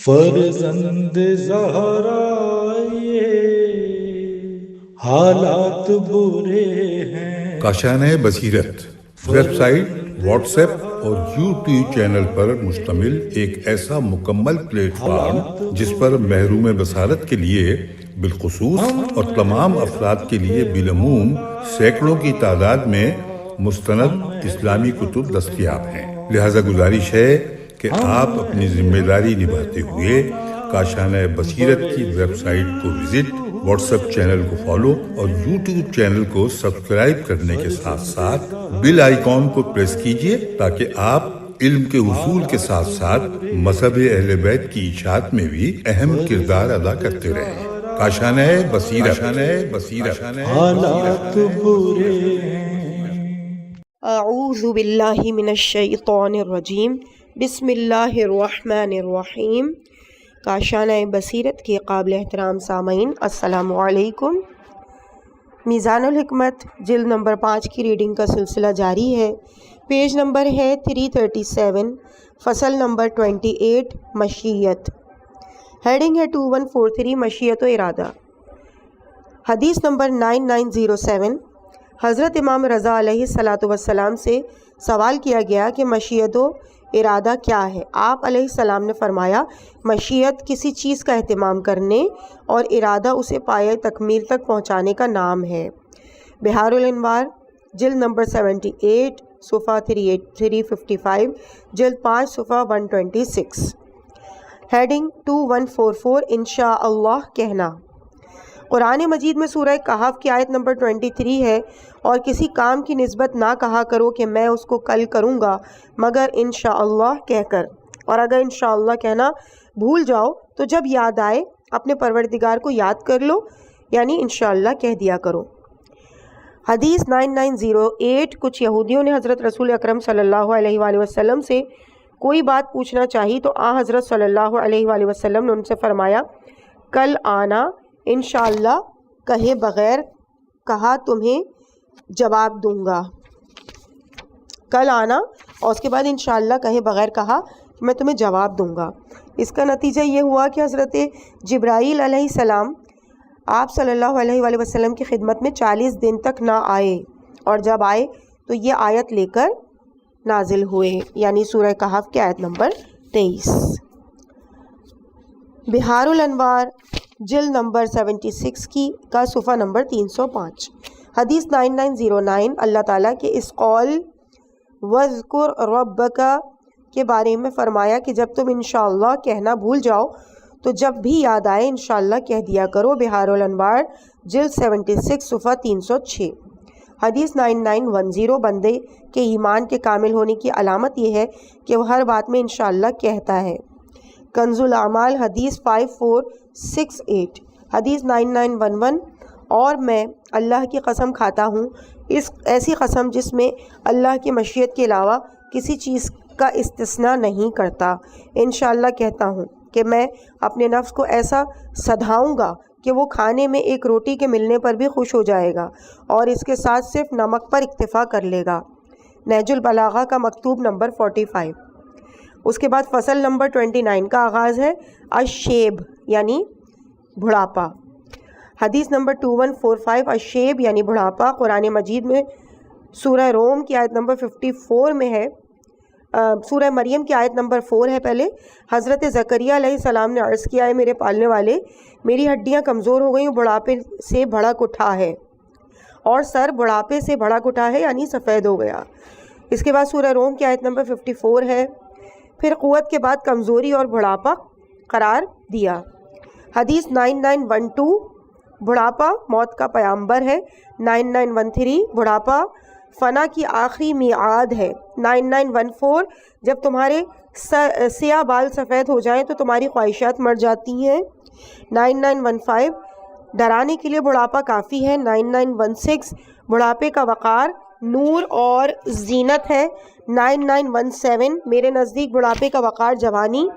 فرزند زہرا یہ حالات برے ہیں۔ کاشانۂ بصیرت ویب سائٹ، واٹس ایپ اور یوٹیوب چینل پر مشتمل ایک ایسا مکمل پلیٹ فارم جس پر محروم بصارت کے لیے بالخصوص اور تمام افراد کے لیے بالعموم سینکڑوں کی تعداد میں مستند اسلامی کتب دستیاب ہیں۔ لہذا گزارش ہے کہ آپ اپنی ذمہ داری نبھاتے ہوئے کاشانۂ بصیرت کی ویب سائٹ کو وزٹ، واٹس ایپ چینل کو فالو اور یوٹیوب چینل کو سبسکرائب کرنے کے ساتھ ساتھ بیل آئیکن کو پریس کیجیے تاکہ آپ علم کے حصول کے ساتھ ساتھ مذہب اہل بیت کی اشاعت میں بھی اہم کردار ادا کرتے رہیں۔ کاشانۂ بصیرت حالات برے ہیں۔ اعوذ باللہ من الشیطان الرجیم، بسم اللہ الرحمن الرحیم۔ کاشانۂ بصیرت کے قابل احترام سامعین، السلام علیکم۔ میزان الحکمت جلد نمبر 5 کی ریڈنگ کا سلسلہ جاری ہے۔ پیج نمبر ہے 337، فصل نمبر 28، مشیت۔ ہیڈنگ ہے 2143، مشیت و ارادہ۔ حدیث نمبر 9907، حضرت امام رضا علیہ السلام سے سوال کیا گیا کہ مشیت و ارادہ کیا ہے؟ آپ علیہ السلام نے فرمایا، مشیت کسی چیز کا اہتمام کرنے اور ارادہ اسے پایۂ تکمیل تک پہنچانے کا نام ہے۔ بحار الانوار جلد نمبر 78، صفحہ 355، جلد 5، صفحہ 126۔ ہیڈنگ 2144، انشاء اللہ کہنا۔ قرآن مجید میں سورہ کہف کی آیت نمبر 23 ہے، اور کسی کام کی نسبت نہ کہا کرو کہ میں اس کو کل کروں گا مگر انشاءاللہ کہہ کر، اور اگر انشاءاللہ کہنا بھول جاؤ تو جب یاد آئے اپنے پروردگار کو یاد کر لو، یعنی انشاءاللہ کہہ دیا کرو۔ حدیث 9908، کچھ یہودیوں نے حضرت رسول اکرم صلی اللہ علیہ وآلہ وسلم سے کوئی بات پوچھنا چاہی تو حضرت صلی اللہ علیہ وآلہ وسلم نے ان سے فرمایا، کل آنا انشاءاللہ کہے بغیر کہا تمہیں جواب دوں گا۔ کل آنا اور اس کے بعد انشاءاللہ کہے بغیر کہا کہ میں تمہیں جواب دوں گا۔ اس کا نتیجہ یہ ہوا کہ حضرت جبرائیل علیہ السلام آپ صلی اللہ علیہ وآلہ وسلم کی خدمت میں 40 دن تک نہ آئے، اور جب آئے تو یہ آیت لے کر نازل ہوئے، یعنی سورہ کہف کی آیت نمبر 23۔ بحار الانوار جلد نمبر 76 کا صفحہ نمبر 305۔ حدیث 9909، اللہ تعالیٰ کے اس قول وَاذْكُرْ رَبَّكَ کے بارے میں فرمایا کہ جب تم انشاءاللہ کہنا بھول جاؤ تو جب بھی یاد آئے انشاءاللہ کہہ دیا کرو۔ بحار الانوار جلد 76، صفحہ 306۔ حدیث 9910، بندے کے ایمان کے کامل ہونے کی علامت یہ ہے کہ وہ ہر بات میں انشاءاللہ کہتا ہے۔ کنز الاعمال حدیث 5468۔ حدیث 9911، اور میں اللہ کی قسم کھاتا ہوں، اس ایسی قسم جس میں اللہ کی مشیت کے علاوہ کسی چیز کا استثناء نہیں کرتا، انشاءاللہ کہتا ہوں کہ میں اپنے نفس کو ایسا سدھاؤں گا کہ وہ کھانے میں ایک روٹی کے ملنے پر بھی خوش ہو جائے گا اور اس کے ساتھ صرف نمک پر اکتفا کر لے گا۔ نہج البلاغہ کا مکتوب نمبر 45۔ اس کے بعد فصل نمبر 29 کا آغاز ہے، الشیب یعنی بڑھاپا۔ حدیث نمبر 2145، الشیب یعنی بڑھاپا قرآن مجید میں سورہ روم کی آیت نمبر 54 میں ہے، سورہ مریم کی آیت نمبر 4 ہے۔ پہلے حضرت زکریا علیہ السلام نے عرض کیا ہے، میرے پالنے والے، میری ہڈیاں کمزور ہو گئی، بڑھاپے سے بھڑک اٹھا ہے، اور سر بڑھاپے سے بھڑک اٹھا ہے یعنی سفید ہو گیا۔ اس کے بعد سورہ روم کی آیت نمبر 54 ہے، پھر قوت کے بعد کمزوری اور بڑھاپا قرار دیا۔ حدیث 9912، بڑھاپا موت کا پیامبر ہے۔ 9913، بڑھاپا فنا کی آخری میعاد ہے۔ 9914، جب تمہارے سیاہ بال سفید ہو جائیں تو تمہاری خواہشات مر جاتی ہیں۔ 9915، ڈرانے کے لیے بڑھاپا کافی ہے۔ 9916، بڑھاپے کا وقار نور اور زینت ہے۔ 9917، میرے نزدیک بڑھاپے کا وقار جوانی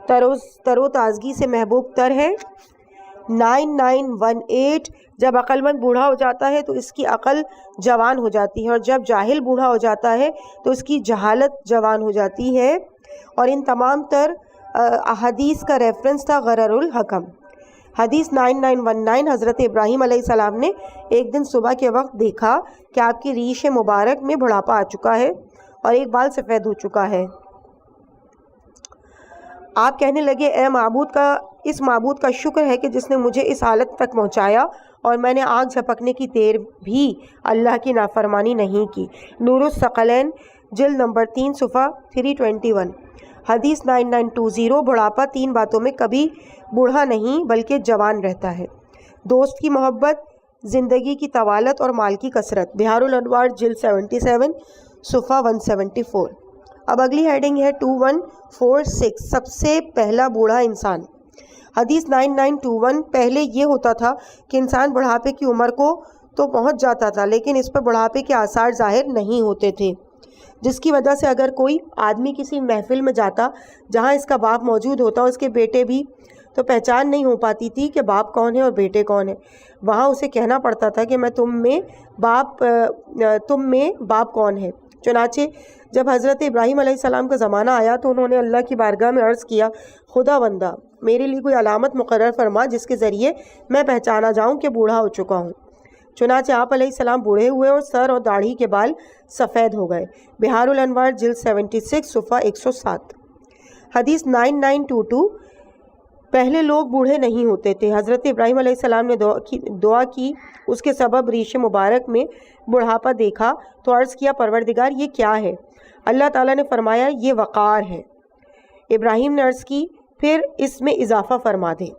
تر و تازگی سے محبوب تر ہے۔ 9918، جب عقل مند بوڑھا ہو جاتا ہے تو اس کی عقل جوان ہو جاتی ہے، اور جب جاہل بوڑھا ہو جاتا ہے تو اس کی جہالت جوان ہو جاتی ہے، اور ان تمام تر حدیث کا ریفرنس تھا غرر الحکم۔ حدیث 9919 حضرت ابراہیم علیہ السلام نے ایک دن صبح کے وقت دیکھا کہ آپ کی ریش مبارک میں بڑھاپا آ چکا ہے اور ایک بال سفید ہو چکا ہے۔ آپ کہنے لگے اے معبود کا اس معبود کا شکر ہے کہ جس نے مجھے اس حالت تک پہنچایا اور میں نے آگ جھپکنے کی دیر بھی اللہ کی نافرمانی نہیں کی۔ نور الثقلین جلد نمبر 3 صفحہ 321۔ حدیث 9920 بڑھاپا 3 باتوں میں کبھی بوڑھا نہیں بلکہ جوان رہتا ہے: دوست کی محبت، زندگی کی طوالت اور مال کی کثرت۔ بہار الانوار جلد 77 صفحہ 174۔ اب اگلی ہیڈنگ ہے 2146 سب سے پہلا بوڑھا انسان۔ حدیث 9921 پہلے یہ ہوتا تھا کہ انسان بڑھاپے کی عمر کو تو پہنچ جاتا تھا لیکن اس پر بڑھاپے کے آثار ظاہر نہیں ہوتے تھے، جس کی وجہ سے اگر کوئی آدمی کسی محفل میں جاتا جہاں اس کا باپ موجود ہوتا اور اس کے بیٹے بھی، تو پہچان نہیں ہو پاتی تھی کہ باپ کون ہے اور بیٹے کون ہے۔ وہاں اسے کہنا پڑتا تھا کہ تم میں باپ کون ہے۔ چنانچہ جب حضرت ابراہیم علیہ السلام کا زمانہ آیا تو انہوں نے اللہ کی بارگاہ میں عرض کیا، خدا بندہ میرے لیے کوئی علامت مقرر فرما جس کے ذریعے میں پہچانا جاؤں کہ بوڑھا ہو چکا ہوں۔ چنانچہ آپ علیہ السلام بوڑھے ہوئے اور سر اور داڑھی کے بال سفید ہو گئے۔ بہار الانوار جلد 76 صفحہ 107۔ حدیث 9922 پہلے لوگ بوڑھے نہیں ہوتے تھے۔ حضرت ابراہیم علیہ السلام نے دعا کی، اس کے سبب ریش مبارک میں بڑھاپا دیکھا تو عرض کیا پروردگار یہ کیا ہے؟ اللہ تعالیٰ نے فرمایا یہ وقار ہے۔ ابراہیم نے عرض کی پھر اس میں اضافہ فرما دے۔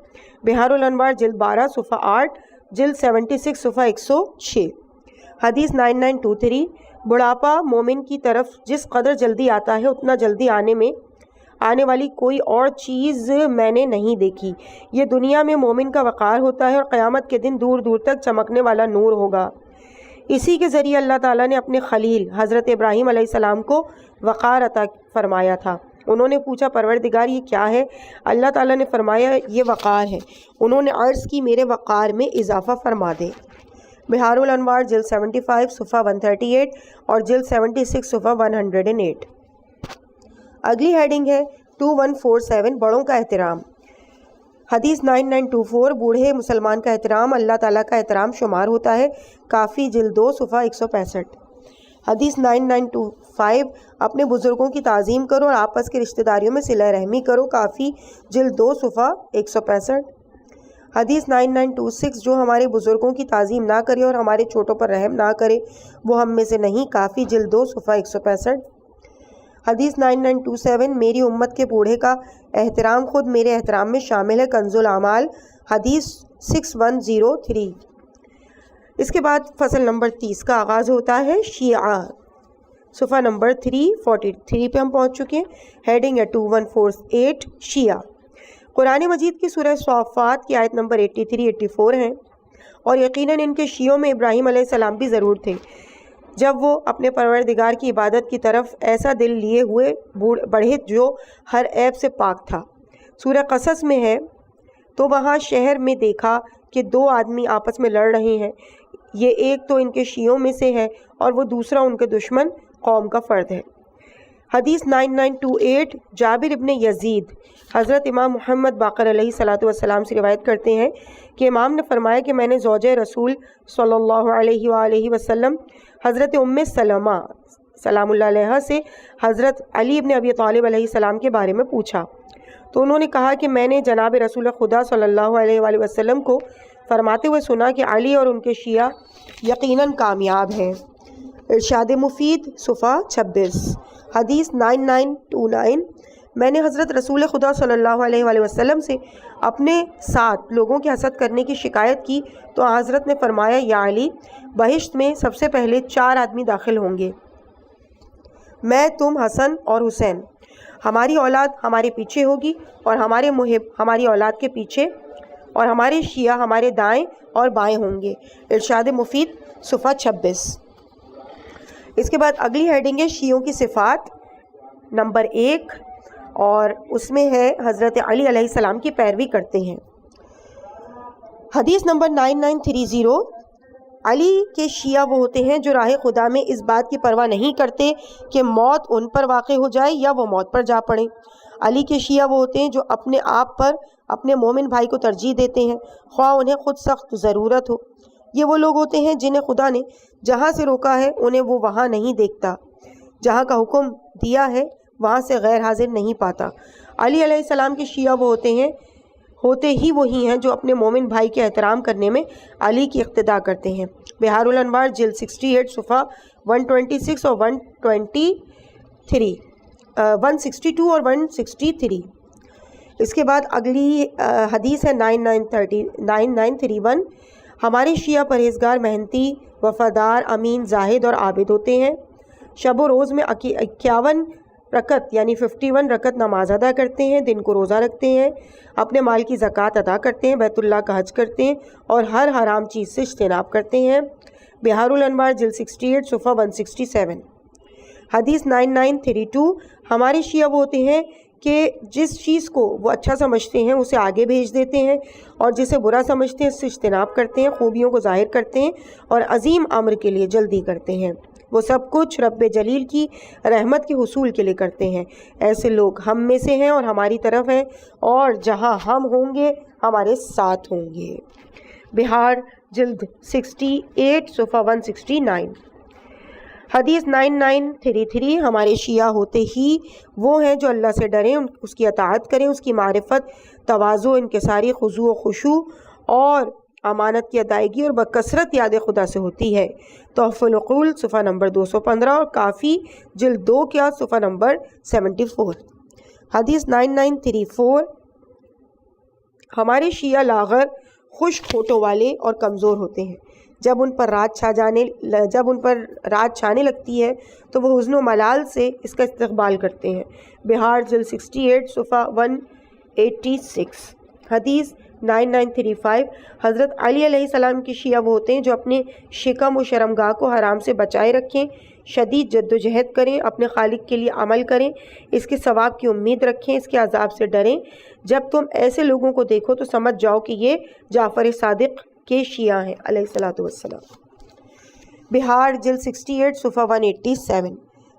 بہار الانوار جلد 12 صفحہ 8 جلد 76 صفحہ 106۔ حدیث 9923 بڑھاپا مومن کی طرف جس قدر جلدی آتا ہے اتنا جلدی آنے والی کوئی اور چیز میں نے نہیں دیکھی۔ یہ دنیا میں مومن کا وقار ہوتا ہے اور قیامت کے دن دور دور تک چمکنے والا نور ہوگا۔ اسی کے ذریعے اللہ تعالیٰ نے اپنے خلیل حضرت ابراہیم علیہ السلام کو وقار عطا فرمایا تھا۔ انہوں نے پوچھا پروردگار یہ کیا ہے؟ اللہ تعالیٰ نے فرمایا یہ وقار ہے۔ انہوں نے عرض کی میرے وقار میں اضافہ فرما دے۔ بہار الانوار جلد 75 صفحہ 138 اور جلد 76 صفحہ 108۔ اگلی ہیڈنگ ہے 2147 بڑوں کا احترام۔ حدیث 9924 بوڑھے مسلمان کا احترام اللہ تعالیٰ کا احترام شمار ہوتا ہے۔ کافی جلد 2 صفحہ 165۔ حدیث 9925 اپنے بزرگوں کی تعظیم کرو اور آپس کے رشتہ داریوں میں صلہ رحمی کرو۔ کافی جلد 2 صفحہ 165۔ حدیث 9926 جو ہمارے بزرگوں کی تعظیم نہ کرے اور ہمارے چھوٹوں پر رحم نہ کرے وہ ہم میں سے نہیں۔ کافی جلد 2 صفحہ 165۔ حدیث 9927 میری امت کے بوڑھے کا احترام خود میرے احترام میں شامل ہے۔ کنز الاعمال حدیث 6103۔ اس کے بعد فصل نمبر 30 کا آغاز ہوتا ہے شیعہ۔ صفحہ نمبر 343 پہ ہم پہنچ چکے ہیں۔ ہیڈنگ ہے 2148 شیعہ۔ قرآن مجید کی سورہ صافات کی آیت نمبر 83-84 ہیں اور یقیناً ان کے شیعوں میں ابراہیم علیہ السلام بھی ضرور تھے جب وہ اپنے پروردگار کی عبادت کی طرف ایسا دل لیے ہوئے بڑھے جو ہر عیب سے پاک تھا۔ سورہ قصص میں ہے تو وہاں شہر میں دیکھا کہ 2 آدمی آپس میں لڑ رہے ہیں، یہ ایک تو ان کے شیعوں میں سے ہے اور وہ دوسرا ان کے دشمن قوم کا فرد ہے۔ حدیث 9928 جابر ابن یزید حضرت امام محمد باقر علیہ السلام سے روایت کرتے ہیں کہ امام نے فرمایا کہ میں نے زوجہ رسول صلی اللہ علیہ وآلہ وسلم حضرت ام سلمہ سلام اللہ علیہ سے حضرت علی ابن ابی طالب علیہ السلام کے بارے میں پوچھا تو انہوں نے کہا کہ میں نے جناب رسول خدا صلی اللہ علیہ وآلہ وسلم کو فرماتے ہوئے سنا کہ علی اور ان کے شیعہ یقیناً کامیاب ہیں۔ ارشاد مفید صفحہ 26۔ حدیث 9929 میں نے حضرت رسول خدا صلی اللہ علیہ وآلہ وسلم سے اپنے ساتھ لوگوں کے حسد کرنے کی شکایت کی تو حضرت نے فرمایا یا علی بہشت میں سب سے پہلے 4 آدمی داخل ہوں گے، میں، تم، حسن اور حسین، ہماری اولاد ہمارے پیچھے ہوگی اور ہمارے محب ہماری اولاد کے پیچھے اور ہمارے شیعہ ہمارے دائیں اور بائیں ہوں گے۔ ارشاد مفید صفحہ 26۔ اس کے بعد اگلی ہیڈنگ ہے شیعوں کی صفات نمبر 1 اور اس میں ہے حضرت علی علیہ السلام کی پیروی کرتے ہیں۔ حدیث نمبر 9930 علی کے شیعہ وہ ہوتے ہیں جو راہ خدا میں اس بات کی پرواہ نہیں کرتے کہ موت ان پر واقع ہو جائے یا وہ موت پر جا پڑیں۔ علی کے شیعہ وہ ہوتے ہیں جو اپنے آپ پر اپنے مومن بھائی کو ترجیح دیتے ہیں خواہ انہیں خود سخت ضرورت ہو۔ یہ وہ لوگ ہوتے ہیں جنہیں خدا نے جہاں سے روکا ہے انہیں وہ وہاں نہیں دیکھتا، جہاں کا حکم دیا ہے وہاں سے غیر حاضر نہیں پاتا۔ علی علیہ السلام کے شیعہ وہ ہوتے ہی وہی ہیں جو اپنے مومن بھائی کے احترام کرنے میں علی کی اقتداء کرتے ہیں۔ بہار الانوار جلد 68 صفحہ 126 اور 162 اور 163۔ اس کے بعد اگلی حدیث ہے 9931۔ ہمارے شیعہ پرہیزگار محنتی وفادار امین زاہد اور عابد ہوتے ہیں، شب و روز میں 51 رکعت یعنی 51 رکعت نماز ادا کرتے ہیں، دن کو روزہ رکھتے ہیں، اپنے مال کی زکوٰۃ ادا کرتے ہیں، بیت اللہ کا حج کرتے ہیں اور ہر حرام چیز سے اجتناب کرتے ہیں۔ بہار الانوار جلد 68 صفحہ 167۔ حدیث 9932۔ ہمارے شیعہ وہ ہوتے ہیں کہ جس چیز کو وہ اچھا سمجھتے ہیں اسے آگے بھیج دیتے ہیں اور جسے برا سمجھتے ہیں اس سے اجتناب کرتے ہیں، خوبیوں کو ظاہر کرتے ہیں اور عظیم امر کے لیے جلدی کرتے ہیں۔ وہ سب کچھ رب جلیل کی رحمت کے حصول کے لیے کرتے ہیں۔ ایسے لوگ ہم میں سے ہیں اور ہماری طرف ہیں، اور جہاں ہم ہوں گے ہمارے ساتھ ہوں گے۔ بہار جلد 68 صفحہ 169۔ حدیث 9933۔ ہمارے شیعہ ہوتے ہی وہ ہیں جو اللہ سے ڈریں، اس کی اطاعت کریں، اس کی معرفت تواضع، انکساری، خضوع و خشوع اور امانت کی ادائیگی اور بکثرت یاد خدا سے ہوتی ہے۔ تحفہ العقول صفحہ نمبر 215 اور کافی جلد 2 کیا صفحہ نمبر 74۔ حدیث 9934۔ ہمارے شیعہ لاغر خشک ہونٹوں والے اور کمزور ہوتے ہیں، جب ان پر رات چھانے لگتی ہے تو وہ حزن و ملال سے اس کا استقبال کرتے ہیں۔ بہار جلد 68 صفحہ 186۔ حدیث 9935۔ حضرت علی علیہ السلام کے شیعہ وہ ہوتے ہیں جو اپنے شکم و شرمگاہ کو حرام سے بچائے رکھیں، شدید جد و جہد کریں، اپنے خالق کے لیے عمل کریں، اس کے ثواب کی امید رکھیں، اس کے عذاب سے ڈریں۔ جب تم ایسے لوگوں کو دیکھو تو سمجھ جاؤ کہ یہ جعفر صادق کے شیعہ ہیں علیہ الصلوۃ والسلام۔ بہار جلد 68 صفحہ 187۔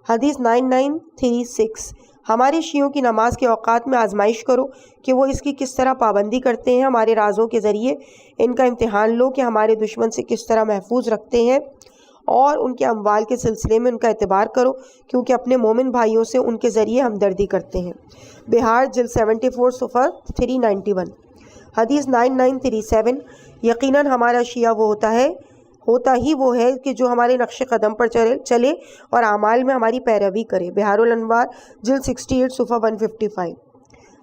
حدیث 9936۔ ہمارے شیعوں کی نماز کے اوقات میں آزمائش کرو کہ وہ اس کی کس طرح پابندی کرتے ہیں، ہمارے رازوں کے ذریعے ان کا امتحان لو کہ ہمارے دشمن سے کس طرح محفوظ رکھتے ہیں، اور ان کے اموال کے سلسلے میں ان کا اعتبار کرو کیونکہ اپنے مومن بھائیوں سے ان کے ذریعے ہمدردی کرتے ہیں۔ بہار جلد 74 صفحہ 391۔ حدیث 9937۔ یقیناً ہمارا شیعہ وہ ہوتا ہی وہ ہے کہ جو ہمارے نقش قدم پر چلے اور اعمال میں ہماری پیروی کرے۔ بہار الانوار جلد 68 صفحہ 155۔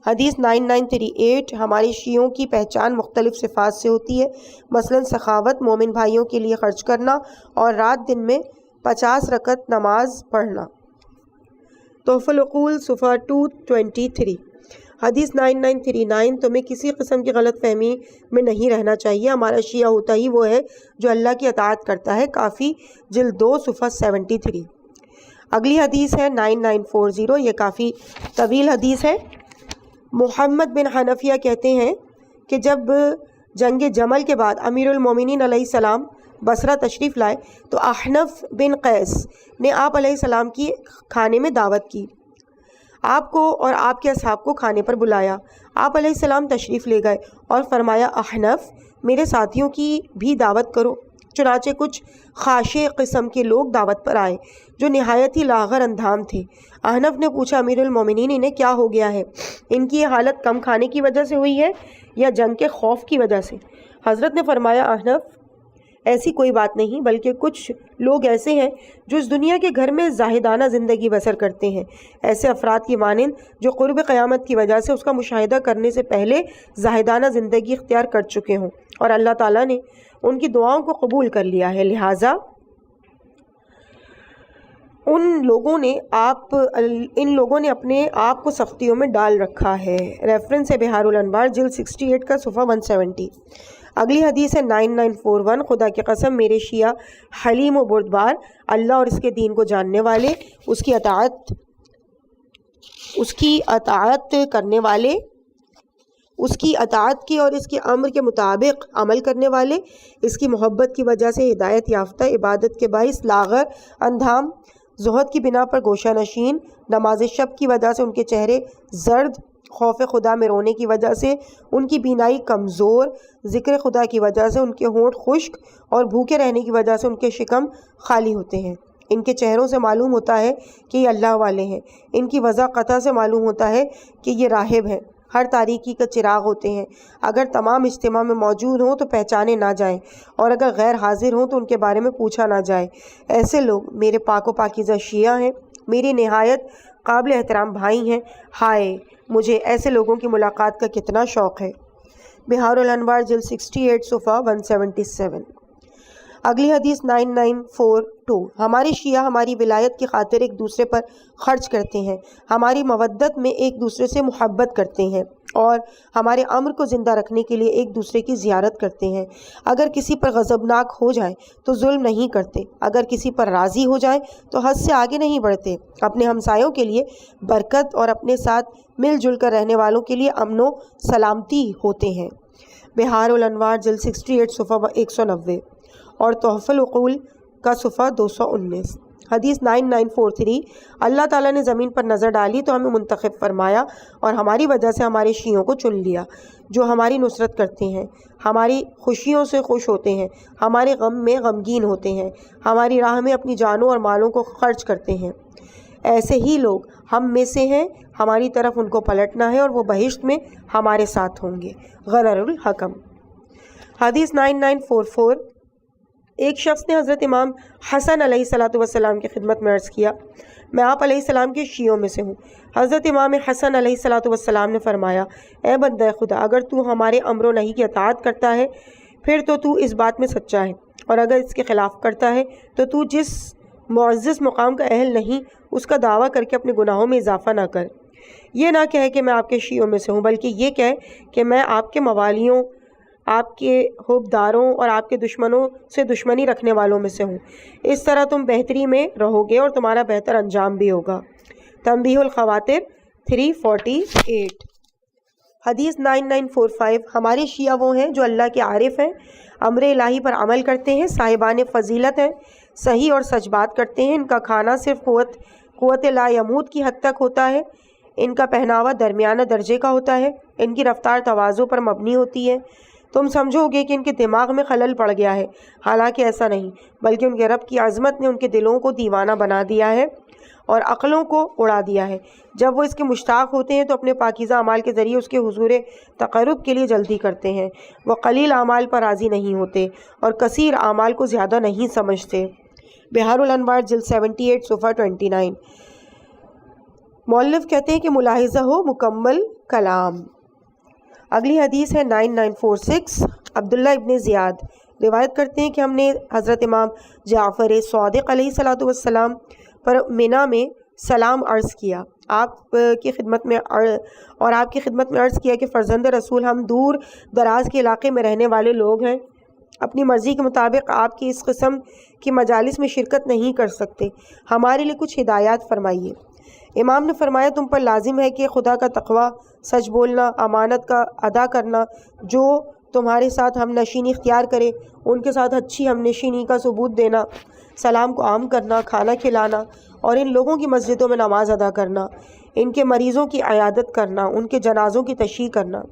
حدیث 9938۔ ہمارے شیعوں کی پہچان مختلف صفات سے ہوتی ہے، مثلاً سخاوت، مومن بھائیوں کے لیے خرچ کرنا اور رات دن میں 50 رکعت نماز پڑھنا۔ تحفہ العقول صفحہ 223۔ حدیث 9939۔ تمہیں کسی قسم کی غلط فہمی میں نہیں رہنا چاہیے، ہمارا شیعہ ہوتا ہی وہ ہے جو اللہ کی اطاعت کرتا ہے۔ کافی جلد 2 صفحہ 73۔ اگلی حدیث ہے 9940۔ یہ کافی طویل حدیث ہے۔ محمد بن حنفیہ کہتے ہیں کہ جب جنگ جمل کے بعد امیر المومنین علیہ السلام بصرہ تشریف لائے تو احنف بن قیس نے آپ علیہ السلام کی کھانے میں دعوت کی، آپ کو اور آپ کے اصحاب کو کھانے پر بلایا۔ آپ علیہ السلام تشریف لے گئے اور فرمایا، احنف میرے ساتھیوں کی بھی دعوت کرو۔ چنانچہ کچھ خاشع قسم کے لوگ دعوت پر آئے جو نہایت ہی لاغر اندھام تھے۔ احنف نے پوچھا، امیر المومنین انہیں کیا ہو گیا ہے؟ ان کی یہ حالت کم کھانے کی وجہ سے ہوئی ہے یا جنگ کے خوف کی وجہ سے؟ حضرت نے فرمایا، احنف ایسی کوئی بات نہیں، بلکہ کچھ لوگ ایسے ہیں جو اس دنیا کے گھر میں زاہدانہ زندگی بسر کرتے ہیں، ایسے افراد کی مانند جو قرب قیامت کی وجہ سے اس کا مشاہدہ کرنے سے پہلے زاہدانہ زندگی اختیار کر چکے ہوں اور اللہ تعالیٰ نے ان کی دعاؤں کو قبول کر لیا ہے، لہٰذا ان لوگوں نے اپنے آپ کو سختیوں میں ڈال رکھا ہے۔ ریفرنس ہے بہار الانوار جلد 68 کا صفحہ 170۔ اگلی حدیث ہے 9941۔ خدا کی قسم میرے شیعہ حلیم و بردبار، اللہ اور اس کے دین کو جاننے والے، اس کی اطاعت کرنے والے، اس کی اطاعت کی اور اس کے امر کے مطابق عمل کرنے والے، اس کی محبت کی وجہ سے ہدایت یافتہ، عبادت کے باعث لاغر، اندھام، زہد کی بنا پر گوشہ نشین، نماز شب کی وجہ سے ان کے چہرے زرد، خوف خدا میں رونے کی وجہ سے ان کی بینائی کمزور، ذکر خدا کی وجہ سے ان کے ہونٹ خشک اور بھوکے رہنے کی وجہ سے ان کے شکم خالی ہوتے ہیں۔ ان کے چہروں سے معلوم ہوتا ہے کہ یہ اللہ والے ہیں، ان کی وضع قطع سے معلوم ہوتا ہے کہ یہ راہب ہیں۔ ہر تاریکی کا چراغ ہوتے ہیں، اگر تمام اجتماع میں موجود ہوں تو پہچانے نہ جائیں، اور اگر غیر حاضر ہوں تو ان کے بارے میں پوچھا نہ جائے۔ ایسے لوگ میرے پاک و پاکیزہ شیعہ ہیں، میری نہایت قابل احترام بھائی ہیں۔ ہائے مجھے ایسے لوگوں کی ملاقات کا کتنا شوق ہے۔ بہار الانوار جلد 68 صفحہ 177۔ اگلی حدیث 9942۔ ہمارے شیعہ ہماری ولایت کی خاطر ایک دوسرے پر خرچ کرتے ہیں، ہماری مودت میں ایک دوسرے سے محبت کرتے ہیں، اور ہمارے امر کو زندہ رکھنے کے لیے ایک دوسرے کی زیارت کرتے ہیں۔ اگر کسی پر غضبناک ہو جائیں تو ظلم نہیں کرتے، اگر کسی پر راضی ہو جائیں تو حد سے آگے نہیں بڑھتے، اپنے ہمسایوں کے لیے برکت اور اپنے ساتھ مل جل کر رہنے والوں کے لیے امن و سلامتی ہوتے ہیں۔ بہار الانوار جلد 68 صفحہ 190 اور تحفہ العقول کا صفحہ 219۔ حدیث 9943۔ اللہ تعالیٰ نے زمین پر نظر ڈالی تو ہمیں منتخب فرمایا اور ہماری وجہ سے ہمارے شیعوں کو چن لیا، جو ہماری نصرت کرتے ہیں، ہماری خوشیوں سے خوش ہوتے ہیں، ہمارے غم میں غمگین ہوتے ہیں، ہماری راہ میں اپنی جانوں اور مالوں کو خرچ کرتے ہیں۔ ایسے ہی لوگ ہم میں سے ہیں، ہماری طرف ان کو پلٹنا ہے اور وہ بہشت میں ہمارے ساتھ ہوں گے۔ غرر الحکم۔ حدیث 9944۔ ایک شخص نے حضرت امام حسن علیہ السلام کی خدمت میں عرض کیا، میں آپ علیہ السلام کے شیعوں میں سے ہوں۔ حضرت امام حسن علیہ السلام نے فرمایا، اے بندہ خدا، اگر تو ہمارے امر و نہی کی اطاعت کرتا ہے پھر تو اس بات میں سچا ہے، اور اگر اس کے خلاف کرتا ہے تو جس معزز مقام کا اہل نہیں اس کا دعویٰ کر کے اپنے گناہوں میں اضافہ نہ کر۔ یہ نہ کہے کہ میں آپ کے شیعوں میں سے ہوں، بلکہ یہ کہے کہ میں آپ کے موالیوں، آپ کے حبداروں اور آپ کے دشمنوں سے دشمنی رکھنے والوں میں سے ہوں۔ اس طرح تم بہتری میں رہو گے اور تمہارا بہتر انجام بھی ہوگا۔ تنبیہ الخواطر 348۔ حدیث 9945۔ ہمارے شیعہ وہ ہیں جو اللہ کے عارف ہیں، امر الہی پر عمل کرتے ہیں، صاحبان فضیلت ہیں، صحیح اور سچ بات کرتے ہیں، ان کا کھانا صرف قوت لا یموت کی حد تک ہوتا ہے، ان کا پہناوا درمیانہ درجے کا ہوتا ہے، ان کی رفتار تواضع پر مبنی ہوتی ہے۔ تم سمجھو گے کہ ان کے دماغ میں خلل پڑ گیا ہے، حالانکہ ایسا نہیں، بلکہ ان کے رب کی عظمت نے ان کے دلوں کو دیوانہ بنا دیا ہے اور عقلوں کو اڑا دیا ہے۔ جب وہ اس کے مشتاق ہوتے ہیں تو اپنے پاکیزہ اعمال کے ذریعے اس کے حضور تقرب کے لیے جلدی کرتے ہیں۔ وہ قلیل اعمال پر راضی نہیں ہوتے اور کثیر اعمال کو زیادہ نہیں سمجھتے۔ بہار الانوار جلد 78 صفحہ 29۔ مؤلف کہتے ہیں کہ ملاحظہ ہو مکمل کلام۔ اگلی حدیث ہے 9946۔ عبداللہ ابن زیاد روایت کرتے ہیں کہ ہم نے حضرت امام جعفر صادق علیہ السلام پر منا میں سلام عرض کیا، آپ کی خدمت میں عرض کیا کہ فرزند رسول، ہم دور دراز کے علاقے میں رہنے والے لوگ ہیں، اپنی مرضی کے مطابق آپ کی اس قسم کی مجالس میں شرکت نہیں کر سکتے، ہمارے لیے کچھ ہدایات فرمائیے۔ امام نے فرمایا، تم پر لازم ہے کہ خدا کا تقوی، سچ بولنا، امانت کا ادا کرنا، جو تمہارے ساتھ ہم نشینی اختیار کرے ان کے ساتھ اچھی ہم نشینی کا ثبوت دینا، سلام کو عام کرنا، کھانا کھلانا اور ان لوگوں کی مسجدوں میں نماز ادا کرنا، ان کے مریضوں کی عیادت کرنا، ان کے جنازوں کی تشییع کرنا۔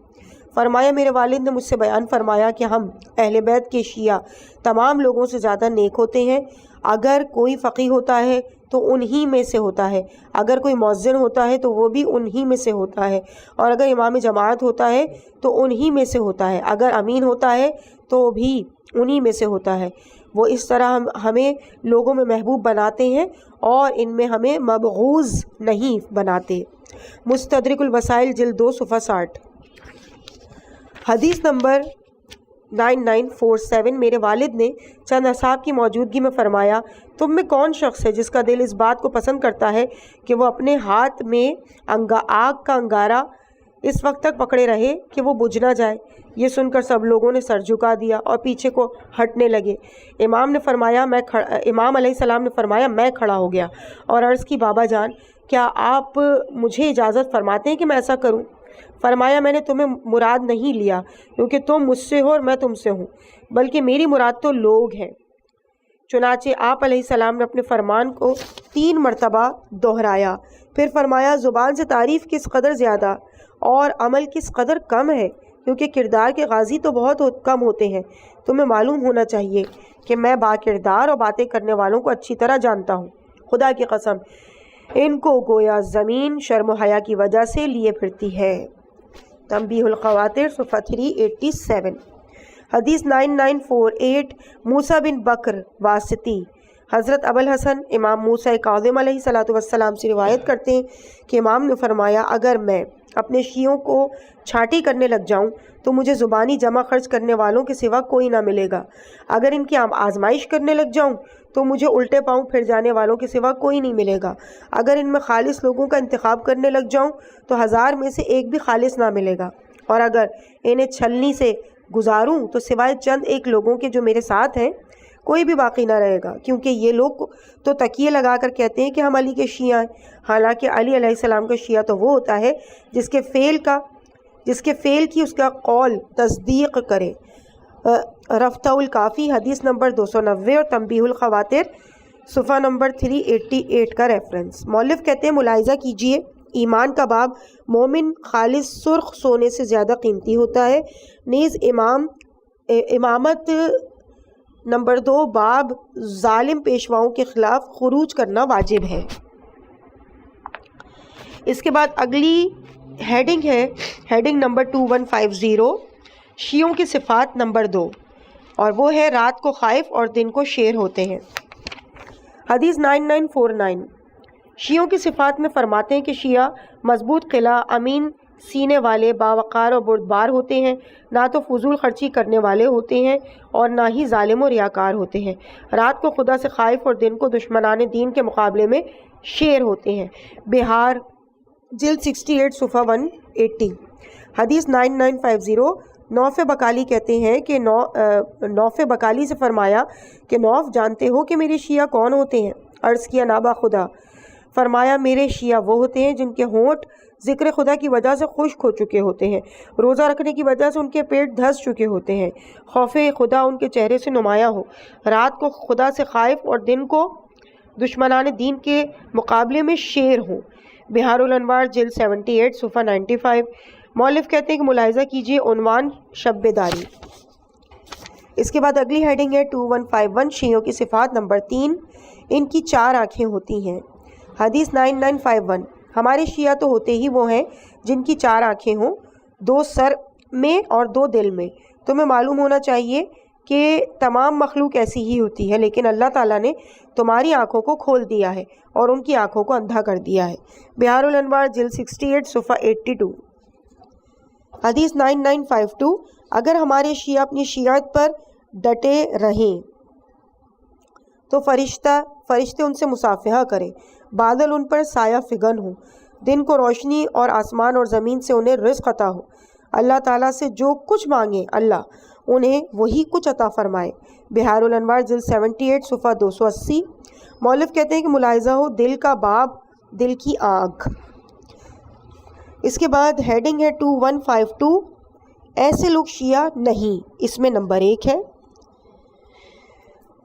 فرمایا، میرے والد نے مجھ سے بیان فرمایا کہ ہم اہل بیت کے شیعہ تمام لوگوں سے زیادہ نیک ہوتے ہیں، اگر کوئی فقیہ ہوتا ہے تو انہی میں سے ہوتا ہے، اگر کوئی مؤذن ہوتا ہے تو وہ بھی انہی میں سے ہوتا ہے، اور اگر امام جماعت ہوتا ہے تو انہی میں سے ہوتا ہے، اگر امین ہوتا ہے تو بھی انہی میں سے ہوتا ہے۔ وہ اس طرح ہمیں لوگوں میں محبوب بناتے ہیں اور ان میں ہمیں مبغوض نہیں بناتے۔ مستدرک الوسائل جلد 2 صفحہ 60۔ حدیث نمبر 9947۔ میرے والد نے چند اصحاب کی موجودگی میں فرمایا، تم میں کون شخص ہے جس کا دل اس بات کو پسند کرتا ہے کہ وہ اپنے ہاتھ میں آگ کا انگارہ اس وقت تک پکڑے رہے کہ وہ بجھ نہ جائے؟ یہ سن کر سب لوگوں نے سر جھکا دیا اور پیچھے کو ہٹنے لگے۔ امام علیہ السلام نے فرمایا، میں کھڑا ہو گیا اور عرض کی، بابا جان، کیا آپ مجھے اجازت فرماتے ہیں کہ میں ایسا کروں؟ فرمایا، میں نے تمہیں مراد نہیں لیا کیونکہ تم مجھ سے ہو اور میں تم سے ہوں، بلکہ میری مراد تو لوگ ہیں۔ چنانچہ آپ علیہ السلام نے اپنے فرمان کو 3 مرتبہ دہرایا، پھر فرمایا زبان سے تعریف کس قدر زیادہ اور عمل کس قدر کم ہے، کیونکہ کردار کے غازی تو بہت کم ہوتے ہیں۔ تمہیں معلوم ہونا چاہیے کہ میں با کردار اور باتیں کرنے والوں کو اچھی طرح جانتا ہوں۔ خدا کی قسم ان کو گویا زمین شرم و حیا کی وجہ سے لیے پھرتی ہے۔ تنبیہ الخواطر صفحہ 387۔ حدیث 9948 موسیٰ بن بکر واسطی حضرت ابوالحسن امام موسیٰ کاظم علیہ السلام سے روایت کرتے ہیں کہ امام نے فرمایا اگر میں اپنے شیعوں کو چھاٹی کرنے لگ جاؤں تو مجھے زبانی جمع خرچ کرنے والوں کے سوا کوئی نہ ملے گا، اگر ان کی آزمائش کرنے لگ جاؤں تو مجھے الٹے پاؤں پھر جانے والوں کے سوا کوئی نہیں ملے گا، اگر ان میں خالص لوگوں کا انتخاب کرنے لگ جاؤں تو 1000 میں سے ایک بھی خالص نہ ملے گا، اور اگر انہیں چھلنی سے گزاروں تو سوائے چند ایک لوگوں کے جو میرے ساتھ ہیں کوئی بھی باقی نہ رہے گا، کیونکہ یہ لوگ تو تکیے لگا کر کہتے ہیں کہ ہم علی کے شیعہ ہیں، حالانکہ علی علیہ السلام کا شیعہ تو وہ ہوتا ہے جس کے فعل کی اس کا قول تصدیق کرے۔ رفتہ الکافی حدیث نمبر 290 اور تنبیہ الخواطر صفحہ نمبر 388 کا ریفرنس۔ مؤلف کہتے ہیں ملاحظہ کیجئے ایمان کا باب مومن خالص سرخ سونے سے زیادہ قیمتی ہوتا ہے، نیز امامت نمبر 2 باب ظالم پیشواؤں کے خلاف خروج کرنا واجب ہے۔ اس کے بعد اگلی ہیڈنگ ہے ہیڈنگ نمبر 2150 شیعوں کی صفات نمبر 2، اور وہ ہے رات کو خائف اور دن کو شیر ہوتے ہیں۔ حدیث 9949 شیعوں کی صفات میں فرماتے ہیں کہ شیعہ مضبوط قلعہ، امین سینے والے، باوقار اور بردبار ہوتے ہیں، نہ تو فضول خرچی کرنے والے ہوتے ہیں اور نہ ہی ظالم و ریاکار ہوتے ہیں، رات کو خدا سے خائف اور دن کو دشمنان دین کے مقابلے میں شیر ہوتے ہیں۔ بہار جلد 68 صفحہ 180۔ حدیث 9950 نوف بکالی کہتے ہیں کہ نوف بکالی سے فرمایا کہ نوف جانتے ہو کہ میرے شیعہ کون ہوتے ہیں؟ عرض کیا نابا خدا۔ فرمایا میرے شیعہ وہ ہوتے ہیں جن کے ہونٹ ذکر خدا کی وجہ سے خشک ہو چکے ہوتے ہیں، روزہ رکھنے کی وجہ سے ان کے پیٹ دھس چکے ہوتے ہیں، خوف خدا ان کے چہرے سے نمایاں ہو، رات کو خدا سے خائف اور دن کو دشمنان دین کے مقابلے میں شیر ہوں۔ بہار الانوار جلد 78 صفحہ 95۔ مؤلف کہتے ہیں کہ ملاحظہ کیجئے عنوان شب بیداری۔ اس کے بعد اگلی ہیڈنگ ہے 2151 شیعوں کی صفات نمبر 3 ان کی 4 آنکھیں ہوتی ہیں۔ حدیث 9951 ہمارے شیعہ تو ہوتے ہی وہ ہیں جن کی 4 آنکھیں ہوں، 2 سر میں اور 2 دل میں۔ تمہیں معلوم ہونا چاہیے کہ تمام مخلوق ایسی ہی ہوتی ہے، لیکن اللہ تعالیٰ نے تمہاری آنکھوں کو کھول دیا ہے اور ان کی آنکھوں کو اندھا کر دیا ہے۔ بہار الانوار جلد 68 صفحہ 82۔ حدیث 9952 اگر ہمارے شیعہ اپنی شیعت پر ڈٹے رہیں تو فرشتے ان سے مصافحہ کریں، بادل ان پر سایہ فگن ہوں، دن کو روشنی اور آسمان اور زمین سے انہیں رزق عطا ہو، اللہ تعالیٰ سے جو کچھ مانگیں اللہ انہیں وہی کچھ عطا فرمائے۔ بہار الانوار جلد 78 صفحہ 280۔ مؤلف کہتے ہیں کہ ملاحظہ ہو دل کا باب دل کی آنکھ۔ اس کے بعد ہیڈنگ ہے 2152 ایسے لوگ شیعہ نہیں، اس میں نمبر 1 ہے۔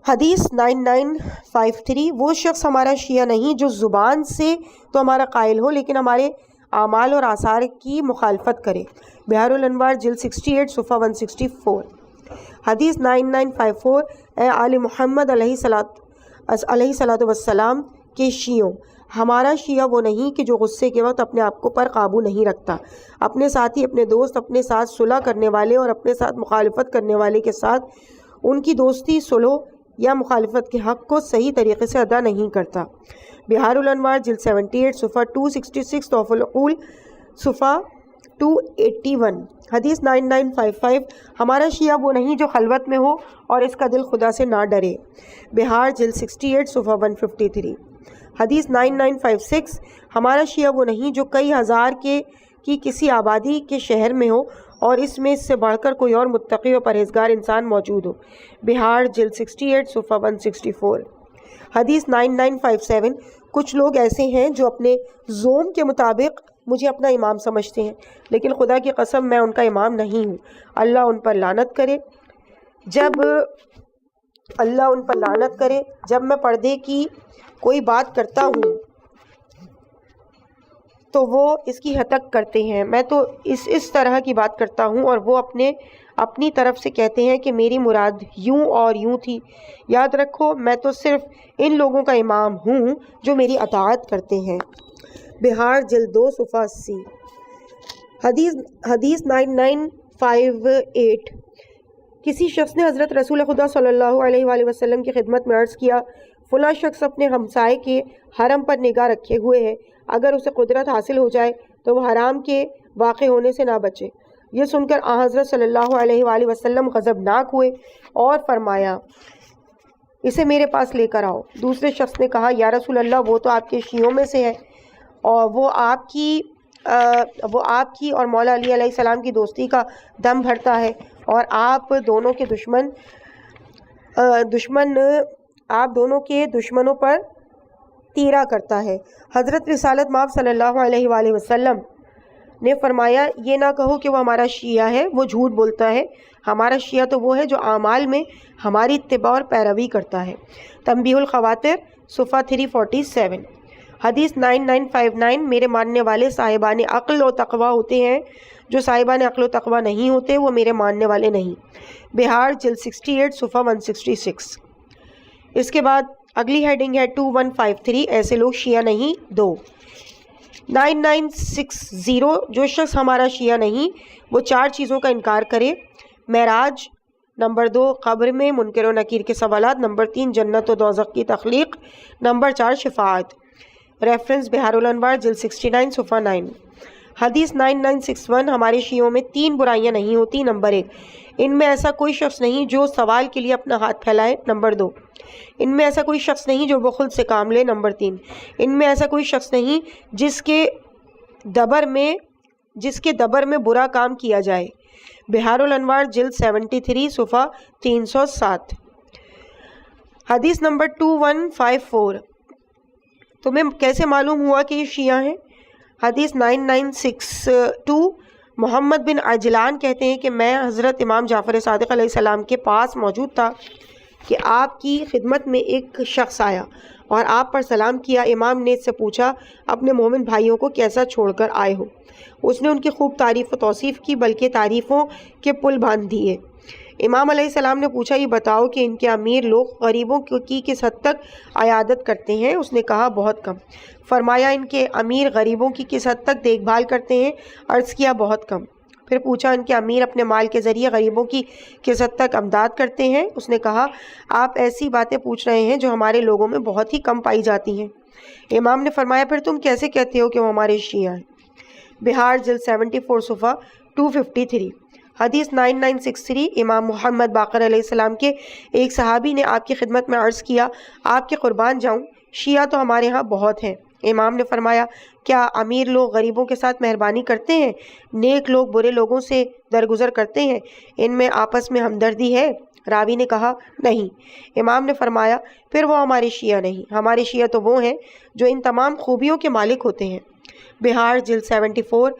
حدیث 9953 وہ شخص ہمارا شیعہ نہیں جو زبان سے تو ہمارا قائل ہو لیکن ہمارے اعمال اور آثار کی مخالفت کرے۔ بہار الانوار جلد 68 صفحہ 164۔ حدیث 9954 اے آل محمد علیہ السلام کے شیعوں، ہمارا شیعہ وہ نہیں کہ جو غصے کے وقت اپنے آپ کو پر قابو نہیں رکھتا، اپنے ساتھی، اپنے دوست، اپنے ساتھ صلح کرنے والے اور اپنے ساتھ مخالفت کرنے والے کے ساتھ ان کی دوستی، صلح یا مخالفت کے حق کو صحیح طریقے سے ادا نہیں کرتا۔ بہار الانوار جلد 78 صفحہ 266، تحفۃ العقول صفحہ 281۔ حدیث 9955 ہمارا شیعہ وہ نہیں جو خلوت میں ہو اور اس کا دل خدا سے نہ ڈرے۔ بہار جلد 68 صفحہ 153۔ حدیث 9956 ہمارا شیعہ وہ نہیں جو کئی ہزار کی کسی آبادی کے شہر میں ہو اور اس سے بڑھ کر کوئی اور متقی اور پرہیزگار انسان موجود ہو۔ بہار جلد 68 صفحہ 164۔ حدیث 9957 کچھ لوگ ایسے ہیں جو اپنے زوم کے مطابق مجھے اپنا امام سمجھتے ہیں، لیکن خدا کی قسم میں ان کا امام نہیں ہوں، اللہ ان پر لعنت کرے۔ جب اللہ ان پر لعنت کرے، جب میں پردے کی کوئی بات کرتا ہوں تو وہ اس کی ہتک کرتے ہیں، میں تو اس طرح کی بات کرتا ہوں اور وہ اپنی طرف سے کہتے ہیں کہ میری مراد یوں اور یوں تھی۔ یاد رکھو میں تو صرف ان لوگوں کا امام ہوں جو میری اطاعت کرتے ہیں۔ بہار جلد 2 صفحہ 80۔ حدیث 9958۔ کسی شخص نے حضرت رسول خدا صلی اللہ علیہ وآلہ وسلم کی خدمت میں عرض کیا، فلاں شخص اپنے ہمسائے کے حرم پر نگاہ رکھے ہوئے ہے، اگر اسے قدرت حاصل ہو جائے تو وہ حرام کے واقع ہونے سے نہ بچے۔ یہ سن کر آن حضرت صلی اللہ علیہ وآلہ وسلم غضبناک ہوئے اور فرمایا اسے میرے پاس لے کر آؤ۔ دوسرے شخص نے کہا یا رسول اللہ وہ تو آپ کے شیعوں میں سے ہے اور وہ آپ کی اور مولا علی علیہ السلام کی دوستی کا دم بھرتا ہے اور آپ دونوں کے دشمنوں پر تیرا کرتا ہے۔ حضرت رسالت مآب صلی اللہ علیہ وآلہ وسلم نے فرمایا یہ نہ کہو کہ وہ ہمارا شیعہ ہے، وہ جھوٹ بولتا ہے، ہمارا شیعہ تو وہ ہے جو اعمال میں ہماری اتباع اور پیروی کرتا ہے۔ تنبیہ الخواطر صفحہ 347۔ حدیث 9959۔ میرے ماننے والے صاحبان عقل و تقوی ہوتے ہیں، جو صاحبان عقل و تقوی نہیں ہوتے وہ میرے ماننے والے نہیں۔ بہار جلد 68 صفحہ 166۔ اس کے بعد اگلی ہیڈنگ ہے 2153، ایسے لوگ شیعہ نہیں 2۔ 9960۔ جو شخص ہمارا شیعہ نہیں وہ 4 چیزوں کا انکار کرے: معراج، نمبر 2 قبر میں منکر و نکیر کے سوالات، نمبر 3 جنت و دوزخ کی تخلیق، نمبر 4 شفاعت۔ ریفرنس بہار الانوار جلد 69 صفحہ 9۔ حدیث 9961۔ ہمارے شیعوں میں 3 برائیاں نہیں ہوتی: نمبر 1 ان میں ایسا کوئی شخص نہیں جو سوال کے لیے اپنا ہاتھ پھیلائے، نمبر 2 ان میں ایسا کوئی شخص نہیں جو بخل سے کام لے، نمبر 3 ان میں ایسا کوئی شخص نہیں جس کے دبر میں برا کام کیا جائے۔ بہار الانوار جلد 73 صفحہ 307۔ حدیث نمبر 2154۔ تمہیں کیسے معلوم ہوا کہ یہ شیعہ ہیں؟ حدیث 9962۔ محمد بن عجلان کہتے ہیں کہ میں حضرت امام جعفر صادق علیہ السلام کے پاس موجود تھا کہ آپ کی خدمت میں ایک شخص آیا اور آپ پر سلام کیا۔ امام نے اس سے پوچھا اپنے مومن بھائیوں کو کیسا چھوڑ کر آئے ہو؟ اس نے ان کی خوب تعریف و توصیف کی، بلکہ تعریفوں کے پل باندھ دیے۔ امام علیہ السلام نے پوچھا یہ بتاؤ کہ ان کے امیر لوگ غریبوں کی کس حد تک عیادت کرتے ہیں؟ اس نے کہا بہت کم۔ فرمایا ان کے امیر غریبوں کی کس حد تک دیکھ بھال کرتے ہیں؟ عرض کیا بہت کم۔ پھر پوچھا ان کے امیر اپنے مال کے ذریعے غریبوں کی کس حد تک امداد کرتے ہیں؟ اس نے کہا آپ ایسی باتیں پوچھ رہے ہیں جو ہمارے لوگوں میں بہت ہی کم پائی جاتی ہیں۔ امام نے فرمایا پھر تم کیسے کہتے ہو کہ وہ ہمارے شیعہ ہیں؟ بہار جلد 74 صفحہ 253۔ حدیث 9963۔ امام محمد باقر علیہ السلام کے ایک صحابی نے آپ کی خدمت میں عرض کیا آپ کے قربان جاؤں، شیعہ تو ہمارے ہاں بہت ہیں۔ امام نے فرمایا کیا امیر لوگ غریبوں کے ساتھ مہربانی کرتے ہیں؟ نیک لوگ برے لوگوں سے درگزر کرتے ہیں؟ ان میں آپس میں ہمدردی ہے؟ راوی نے کہا نہیں۔ امام نے فرمایا پھر وہ ہمارے شیعہ نہیں، ہمارے شیعہ تو وہ ہیں جو ان تمام خوبیوں کے مالک ہوتے ہیں۔ بہار جلد 74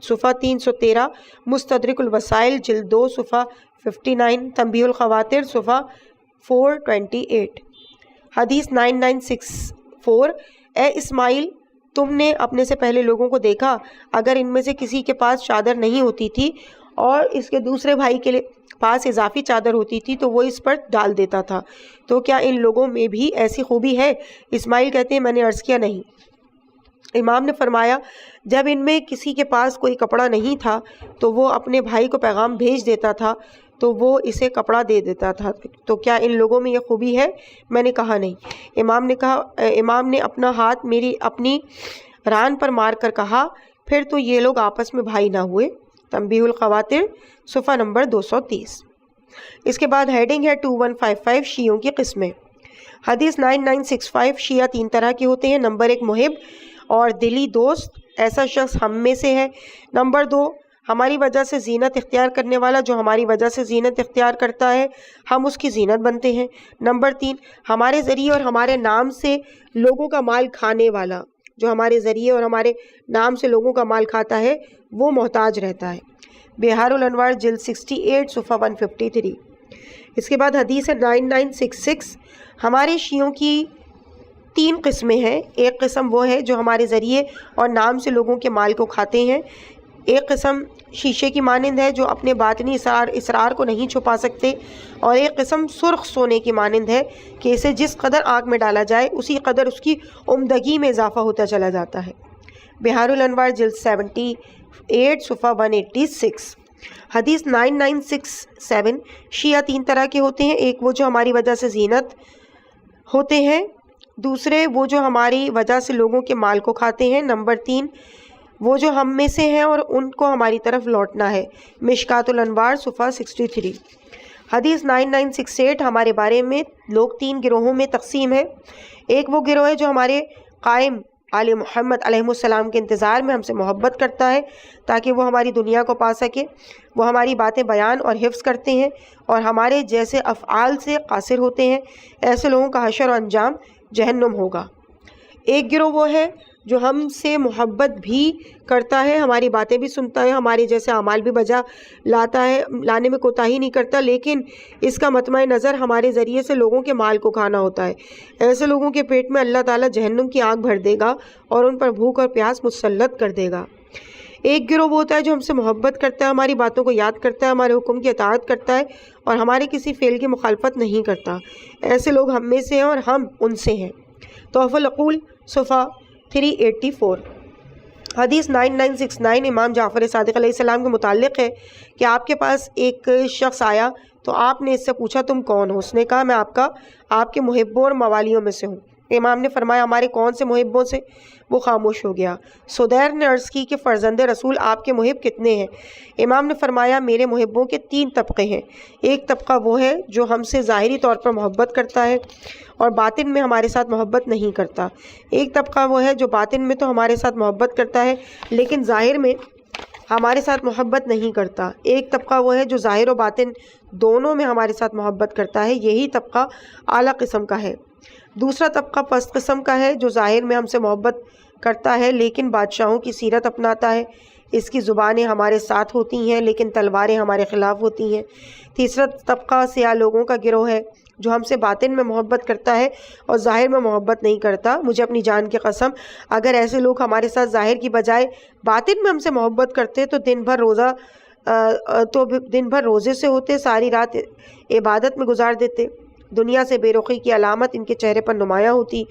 صفحہ 313۔ مستدرک الوسائل جلد 2 صفحہ 59۔ تنبیہ الخواطر صفحہ 428۔ حدیث 9964۔ اے اسماعیل تم نے اپنے سے پہلے لوگوں کو دیکھا، اگر ان میں سے کسی کے پاس چادر نہیں ہوتی تھی اور اس کے دوسرے بھائی کے پاس اضافی چادر ہوتی تھی تو وہ اس پر ڈال دیتا تھا، تو کیا ان لوگوں میں بھی ایسی خوبی ہے؟ اسماعیل کہتے ہیں میں نے عرض کیا نہیں۔ امام نے فرمایا جب ان میں کسی کے پاس کوئی کپڑا نہیں تھا تو وہ اپنے بھائی کو پیغام بھیج دیتا تھا تو وہ اسے کپڑا دے دیتا تھا، تو کیا ان لوگوں میں یہ خوبی ہے؟ میں نے کہا نہیں۔ امام نے اپنا ہاتھ میری اپنی ران پر مار کر کہا پھر تو یہ لوگ آپس میں بھائی نہ ہوئے۔ تنبیہ الخواطر صفحہ نمبر 230۔ اس کے بعد ہیڈنگ ہے 2155 شیعوں کی قسمیں۔ حدیث 9965۔ شیعہ 3 طرح کے ہوتے ہیں: نمبر 1 محب اور دلی دوست، ایسا شخص ہم میں سے ہے۔ نمبر 2 ہماری وجہ سے زینت اختیار کرنے والا، جو ہماری وجہ سے زینت اختیار کرتا ہے ہم اس کی زینت بنتے ہیں۔ نمبر 3 ہمارے ذریعے اور ہمارے نام سے لوگوں کا مال کھانے والا، جو ہمارے ذریعے اور ہمارے نام سے لوگوں کا مال کھاتا ہے وہ محتاج رہتا ہے۔ بہار الانوار جلد 68 صفحہ 153۔ اس کے بعد حدیث ہے 9966. ہمارے شیعوں کی 3 قسمیں ہیں. ایک قسم وہ ہے جو ہمارے ذریعے اور نام سے لوگوں کے مال کو کھاتے ہیں. ایک قسم شیشے کی مانند ہے جو اپنے باطنی اسرار کو نہیں چھپا سکتے. اور ایک قسم سرخ سونے کی مانند ہے کہ اسے جس قدر آگ میں ڈالا جائے اسی قدر اس کی عمدگی میں اضافہ ہوتا چلا جاتا ہے. بہار الانوار جلد 78 صفحہ 186. حدیث 9967. شیعہ 3 طرح کے ہوتے ہیں. ایک وہ جو ہماری وجہ سے زینت ہوتے ہیں. دوسرے وہ جو ہماری وجہ سے لوگوں کے مال کو کھاتے ہیں. نمبر 3 وہ جو ہم میں سے ہیں اور ان کو ہماری طرف لوٹنا ہے. مشکات الانوار صفحہ 63. حدیث 9968. ہمارے بارے میں لوگ 3 گروہوں میں تقسیم ہے. ایک وہ گروہ ہے جو ہمارے قائم آل محمد علیہ السلام کے انتظار میں ہم سے محبت کرتا ہے تاکہ وہ ہماری دنیا کو پا سکے. وہ ہماری باتیں بیان اور حفظ کرتے ہیں اور ہمارے جیسے افعال سے قاصر ہوتے ہیں. ایسے لوگوں کا حشر و انجام جہنم ہوگا. ایک گروہ وہ ہے جو ہم سے محبت بھی کرتا ہے, ہماری باتیں بھی سنتا ہے, ہمارے جیسے اعمال بھی بجا لاتا ہے, لانے میں کوتاہی نہیں کرتا, لیکن اس کا مطمع نظر ہمارے ذریعے سے لوگوں کے مال کو کھانا ہوتا ہے. ایسے لوگوں کے پیٹ میں اللہ تعالیٰ جہنم کی آگ بھر دے گا اور ان پر بھوک اور پیاس مسلط کر دے گا. ایک گروہ ہوتا ہے جو ہم سے محبت کرتا ہے, ہماری باتوں کو یاد کرتا ہے, ہمارے حکم کی اطاعت کرتا ہے اور ہمارے کسی فعل کی مخالفت نہیں کرتا. ایسے لوگ ہم میں سے ہیں اور ہم ان سے ہیں. تحفۃ العقول صفحہ 384. حدیث 9969. امام جعفر صادق علیہ السلام کے متعلق ہے کہ آپ کے پاس ایک شخص آیا تو آپ نے اس سے پوچھا تم کون ہو؟ اس نے کہا میں آپ کے محبوں اور موالیوں میں سے ہوں. امام نے فرمایا ہمارے کون سے محبوں سے؟ وہ خاموش ہو گیا. سدیر نے عرض کی کہ فرزند رسول آپ کے محب کتنے ہیں؟ امام نے فرمایا میرے محبوں کے 3 طبقے ہیں. ایک طبقہ وہ ہے جو ہم سے ظاہری طور پر محبت کرتا ہے اور باطن میں ہمارے ساتھ محبت نہیں کرتا. ایک طبقہ وہ ہے جو باطن میں تو ہمارے ساتھ محبت کرتا ہے لیکن ظاہر میں ہمارے ساتھ محبت نہیں کرتا. ایک طبقہ وہ ہے جو ظاہر و باطن دونوں میں ہمارے ساتھ محبت کرتا ہے. یہی طبقہ اعلیٰ قسم کا ہے. دوسرا طبقہ پست قسم کا ہے جو ظاہر میں ہم سے محبت کرتا ہے لیکن بادشاہوں کی سیرت اپناتا ہے. اس کی زبانیں ہمارے ساتھ ہوتی ہیں لیکن تلواریں ہمارے خلاف ہوتی ہیں. تیسرا طبقہ سیاہ لوگوں کا گروہ ہے جو ہم سے باطن میں محبت کرتا ہے اور ظاہر میں محبت نہیں کرتا. مجھے اپنی جان کی قسم اگر ایسے لوگ ہمارے ساتھ ظاہر کی بجائے باطن میں ہم سے محبت کرتے تو دن بھر روزے سے ہوتے, ساری رات عبادت میں گزار دیتے. دنیا سے بے رخی کی علامت ان کے چہرے پر نمایاں ہوتی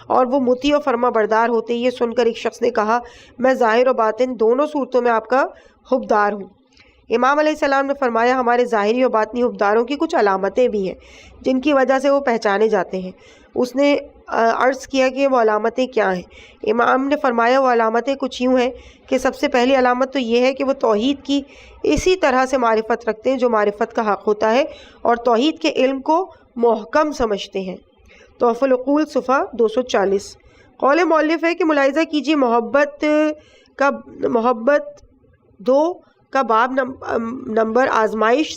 اور وہ مطیع و فرما بردار ہوتے. یہ سن کر ایک شخص نے کہا میں ظاہر و باطن دونوں صورتوں میں آپ کا حبدار ہوں. امام علیہ السلام نے فرمایا ہمارے ظاہری و باطنی حبداروں کی کچھ علامتیں بھی ہیں جن کی وجہ سے وہ پہچانے جاتے ہیں. اس نے عرض کیا کہ وہ علامتیں کیا ہیں؟ امام نے فرمایا وہ علامتیں کچھ یوں ہیں کہ سب سے پہلی علامت تو یہ ہے کہ وہ توحید کی اسی طرح سے معرفت رکھتے ہیں جو معرفت کا حق ہوتا ہے اور توحید کے علم کو محکم سمجھتے ہیں. تحفۃ العقول صفحہ 240. قول مؤلف ہے کہ ملاحظہ کیجیے محبت 2 کا باب نمبر آزمائش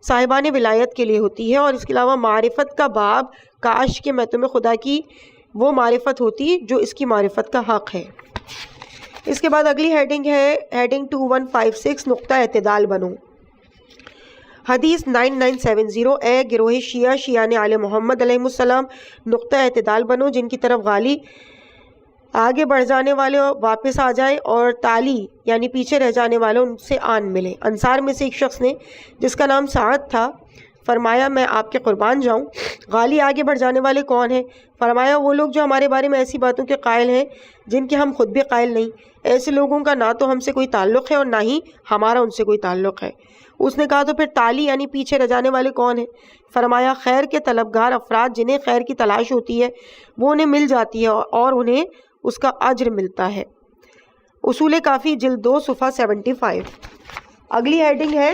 صاحبان ولایت کے لیے ہوتی ہے اور اس کے علاوہ معرفت کا باب کاش کہ میں تمہیں خدا کی وہ معرفت ہوتی جو اس کی معرفت کا حق ہے. اس کے بعد اگلی ہیڈنگ ہے ہیڈنگ 2156 نقطہ اعتدال بنو. حدیث 9970. اے گروہ شیعہ نے آل محمد علیہ السلام نقطہ اعتدال بنو جن کی طرف غالی آگے بڑھ جانے والے واپس آ جائیں اور تالی یعنی پیچھے رہ جانے والے ان سے آن ملے. انصار میں سے ایک شخص نے جس کا نام سعد تھا فرمایا میں آپ کے قربان جاؤں. غالی آگے بڑھ جانے والے کون ہیں؟ فرمایا وہ لوگ جو ہمارے بارے میں ایسی باتوں کے قائل ہیں جن کے ہم خود بھی قائل نہیں. ایسے لوگوں کا نہ تو ہم سے کوئی تعلق ہے اور نہ ہی ہمارا ان سے کوئی تعلق ہے. اس نے کہا تو پھر تالی یعنی پیچھے رہ جانے والے کون ہیں؟ فرمایا خیر کے طلبگار افراد جنہیں خیر کی تلاش ہوتی ہے وہ انہیں مل جاتی ہے اور انہیں اس کا اجر ملتا ہے. اصول کافی جلد 2 صفحہ 75. اگلی ہیڈنگ ہے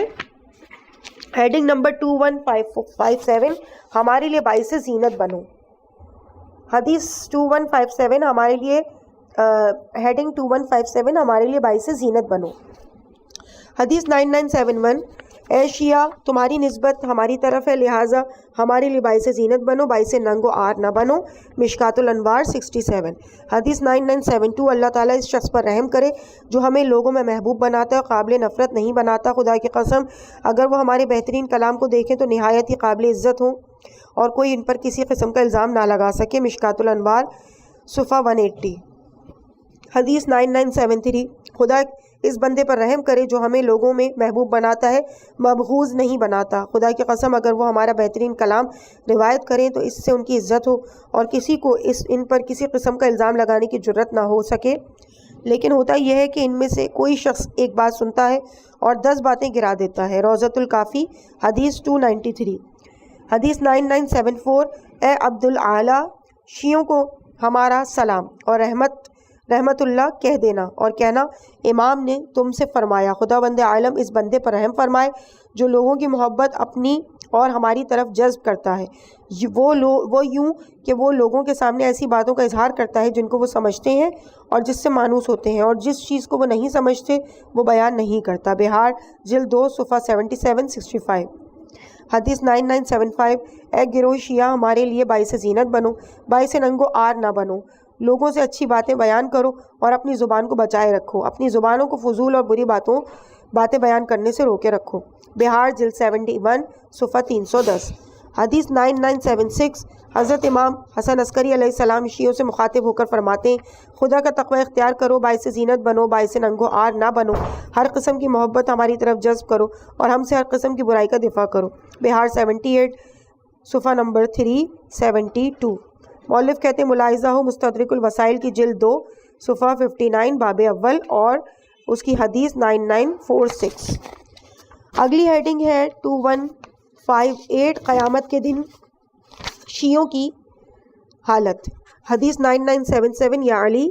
ہیڈنگ نمبر 2157 ہمارے لیے باعث زینت بنو. حدیث 2157 ہمارے لیے ہیڈنگ 2157 ہمارے لیے باعث زینت بنو. حدیث 9971 اے شیعہ تمہاری نسبت ہماری طرف ہے، لہٰذا ہمارے لیے باعث زینت بنو، باعث ننگ و عار نہ بنو۔ مشکات الانوار 67۔ حدیث 9972 اللہ تعالیٰ اس شخص پر رحم کرے جو ہمیں لوگوں میں محبوب بناتا ہے اور قابل نفرت نہیں بناتا۔ خدا کی قسم اگر وہ ہمارے بہترین کلام کو دیکھیں تو نہایت ہی قابل عزت ہوں اور کوئی ان پر کسی قسم کا الزام نہ لگا سکے۔ مشکات الانوار صفحہ 180۔ حدیث 9973 خدا اس بندے پر رحم کرے جو ہمیں لوگوں میں محبوب بناتا ہے، مبغوض نہیں بناتا۔ خدا کی قسم اگر وہ ہمارا بہترین کلام روایت کریں تو اس سے ان کی عزت ہو اور کسی کو ان پر کسی قسم کا الزام لگانے کی جرت نہ ہو سکے۔ لیکن ہوتا یہ ہے کہ ان میں سے کوئی شخص ایک بات سنتا ہے اور 10 باتیں گرا دیتا ہے۔ روضۃ الکافی حدیث 293۔ حدیث 9974 اے عبدالعالی شیعوں کو ہمارا سلام اور رحمت اللہ کہہ دینا اور کہنا امام نے تم سے فرمایا۔ خداوند عالم اس بندے پر رحم فرمائے جو لوگوں کی محبت اپنی اور ہماری طرف جذب کرتا ہے، وہ یوں کہ وہ لوگوں کے سامنے ایسی باتوں کا اظہار کرتا ہے جن کو وہ سمجھتے ہیں اور جس سے مانوس ہوتے ہیں، اور جس چیز کو وہ نہیں سمجھتے وہ بیان نہیں کرتا۔ بہار جلد 2 صفحہ 77-65۔ حدیث 9975 اے گروہ شیعہ ہمارے لیے باعث زینت بنو، باعث ننگ و عار نہ بنو، لوگوں سے اچھی باتیں بیان کرو اور اپنی زبان کو بچائے رکھو، اپنی زبانوں کو فضول اور بری باتیں بیان کرنے سے روکے رکھو۔ بہار جلد 71 صفحہ 310۔ حدیث 9976 حضرت امام حسن عسکری علیہ السلام شیعوں سے مخاطب ہو کر فرماتے ہیں خدا کا تقوی اختیار کرو، باعث زینت بنو، باعث ننگ و عار نہ بنو، ہر قسم کی محبت ہماری طرف جذب کرو اور ہم سے ہر قسم کی برائی کا دفاع کرو۔ بہار 78 صفحہ نمبر 372۔ مؤلف کہتے ہیں ملاحظہ ہو مستدرک الوسائل کی جلد 2 صفحہ 59 باب اول اور اس کی حدیث 9946۔ اگلی ہیڈنگ ہے 2158 قیامت کے دن شیعوں کی حالت۔ حدیث 9977 یا علی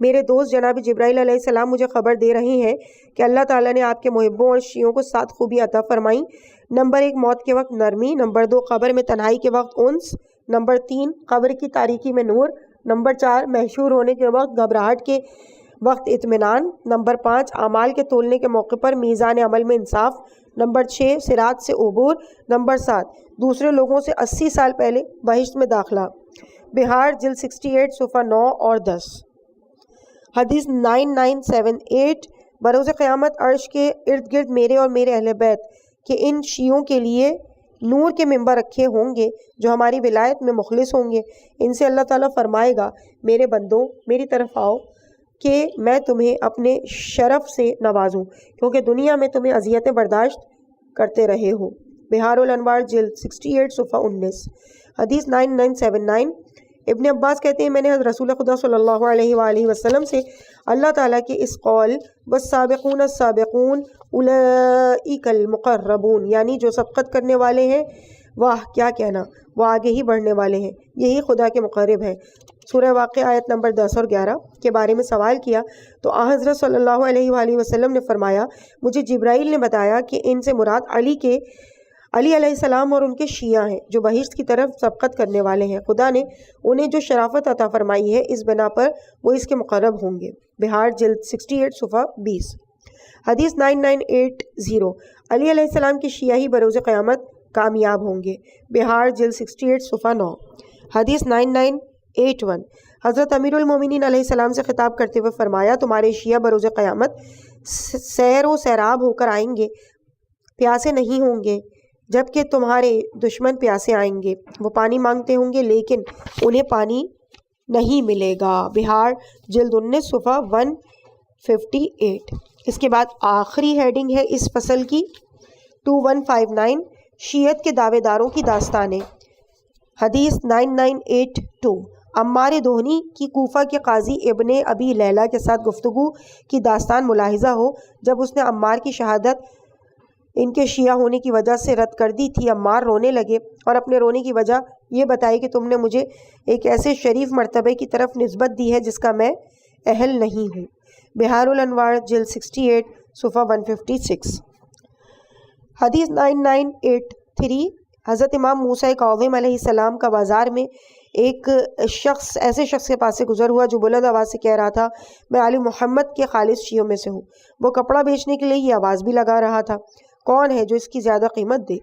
میرے دوست جناب جبرائیل علیہ السلام مجھے خبر دے رہے ہیں کہ اللہ تعالیٰ نے آپ کے محبوں اور شیعوں کو 7 خوبی عطا فرمائیں۔ نمبر 1 موت کے وقت نرمی، نمبر 2 قبر میں تنہائی کے وقت انس، نمبر 3 قبر کی تاریکی میں نور، نمبر 4 محشور ہونے کے وقت گھبراہٹ کے وقت اطمینان، نمبر 5 اعمال کے تولنے کے موقع پر میزان عمل میں انصاف، نمبر 6 صراط سے عبور، نمبر 7 دوسرے لوگوں سے 80 سال پہلے بہشت میں داخلہ۔ بہار جلد 68 صفحہ 9 اور 10۔ حدیث 9978 بروز قیامت عرش کے ارد گرد میرے اور میرے اہل بیت کہ ان شیعوں کے لیے نور کے ممبر رکھے ہوں گے جو ہماری ولایت میں مخلص ہوں گے۔ ان سے اللہ تعالیٰ فرمائے گا میرے بندوں میری طرف آؤ کہ میں تمہیں اپنے شرف سے نوازوں کیونکہ دنیا میں تمہیں اذیتیں برداشت کرتے رہے ہو۔ بہار الانوار جلد 68 صفحہ 19۔ حدیث 9979 ابن عباس کہتے ہیں میں نے حضرت رسول خدا صلی اللہ علیہ وآلہ وسلم سے اللہ تعالیٰ کے اس قول والسابقون السابقون اولئک المقربون یعنی جو سبقت کرنے والے ہیں واہ کیا کہنا وہ آگے ہی بڑھنے والے ہیں، یہی خدا کے مقرب ہیں، سورہ واقعہ آیت نمبر 10 اور 11 کے بارے میں سوال کیا تو حضرت صلی اللہ علیہ وآلہ وسلم نے فرمایا مجھے جبرائیل نے بتایا کہ ان سے مراد علی علیہ السلام اور ان کے شیعہ ہیں جو بہشت کی طرف سبقت کرنے والے ہیں، خدا نے انہیں جو شرافت عطا فرمائی ہے اس بنا پر وہ اس کے مقرب ہوں گے۔ بہار جلد 68 صفحہ 20۔ حدیث 9980 علی علیہ السلام کے شیعہ ہی بروز قیامت کامیاب ہوں گے۔ بہار جلد 68 صفحہ 9۔ حدیث 9981 حضرت امیر المومنین علیہ السلام سے خطاب کرتے ہوئے فرمایا تمہارے شیعہ بروز قیامت سیر و سیراب ہو کر آئیں گے، پیاسے نہیں ہوں گے جبکہ تمہارے دشمن پیاسے آئیں گے، وہ پانی مانگتے ہوں گے لیکن انہیں پانی نہیں ملے گا۔ بہار جلد 19 صفحہ 158۔ اس کے بعد آخری ہیڈنگ ہے اس فصل کی 2159 شیعت کے دعوے داروں کی داستانیں۔ حدیث 9982 عمار دہنی کی کوفہ کے قاضی ابن ابی لیلہ کے ساتھ گفتگو کی داستان ملاحظہ ہو جب اس نے عمار کی شہادت ان کے شیعہ ہونے کی وجہ سے رد کر دی تھی، عمار رونے لگے اور اپنے رونے کی وجہ یہ بتائی کہ تم نے مجھے ایک ایسے شریف مرتبے کی طرف نسبت دی ہے جس کا میں اہل نہیں ہوں۔ بہار الانوار جلد 68 صفحہ 156۔ حدیث 9983 حضرت امام موسیٰ کاظم علیہ السلام کا بازار میں ایک ایسے شخص کے پاس سے گزر ہوا جو بلند آواز سے کہہ رہا تھا میں آل محمد کے خالص شیعوں میں سے ہوں۔ وہ کپڑا بیچنے کے لیے یہ آواز بھی لگا رہا تھا کون ہے جو اس کی زیادہ قیمت دے؟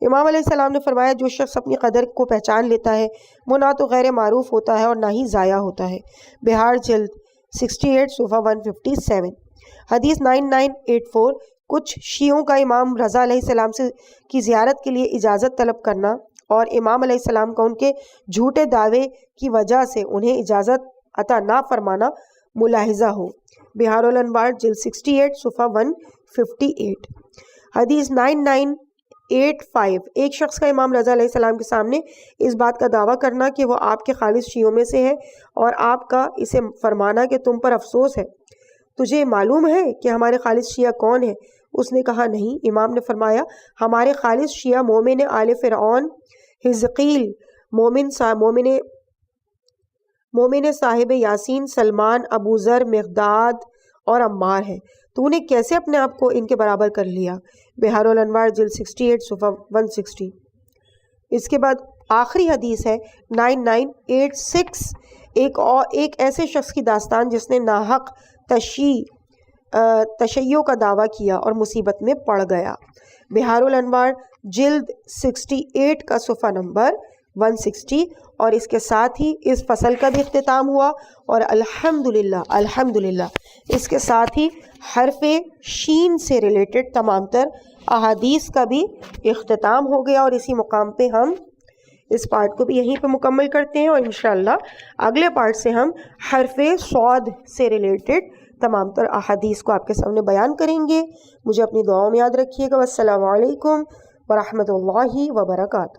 امام علیہ السلام نے فرمایا جو شخص اپنی قدر کو پہچان لیتا ہے وہ نہ تو غیر معروف ہوتا ہے اور نہ ہی ضائع ہوتا ہے۔ بہار جلد 68 صفحہ 157۔ حدیث 9984، کچھ شیعوں کا امام رضا علیہ السلام کی زیارت کے لیے اجازت طلب کرنا اور امام علیہ السلام کا ان کے جھوٹے دعوے کی وجہ سے انہیں اجازت عطا نہ فرمانا ملاحظہ ہو۔ بہار الانوار جلد 68 صفحہ 158۔ حدیث 9985، ایک شخص کا امام رضا علیہ السلام کے سامنے اس بات کا دعویٰ کرنا کہ وہ آپ کے خالص شیعوں میں سے ہے اور آپ کا اسے فرمانا کہ تم پر افسوس ہے، تجھے معلوم ہے کہ ہمارے خالص شیعہ کون ہیں؟ اس نے کہا نہیں۔ امام نے فرمایا ہمارے خالص شیعہ مومن آل فرعون، حزقیل، مومن صاحب یاسین، سلمان، ابو ذر، مقداد اور عمار ہے۔ تو نے کیسے اپنے آپ کو ان کے برابر کر لیا؟ بہار الانوار جلد 68 صفحہ 160۔ اس کے بعد آخری حدیث ہے 9986، ایک ایسے شخص کی داستان جس نے ناحق تشیع کا دعویٰ کیا اور مصیبت میں پڑ گیا۔ بہار الانوار جلد 68 کا صفحہ نمبر 160۔ اور اس کے ساتھ ہی اس فصل کا بھی اختتام ہوا اور الحمدللہ اس کے ساتھ ہی حرف شین سے ریلیٹڈ تمام تر احادیث کا بھی اختتام ہو گیا، اور اسی مقام پہ ہم اس پارٹ کو بھی یہیں پہ مکمل کرتے ہیں، اور انشاءاللہ اگلے پارٹ سے ہم حرف صاد سے ریلیٹڈ تمام تر احادیث کو آپ کے سامنے بیان کریں گے۔ مجھے اپنی دعاؤں میں یاد رکھیے گا۔ والسلام علیکم ورحمۃ اللہ وبرکاتہ۔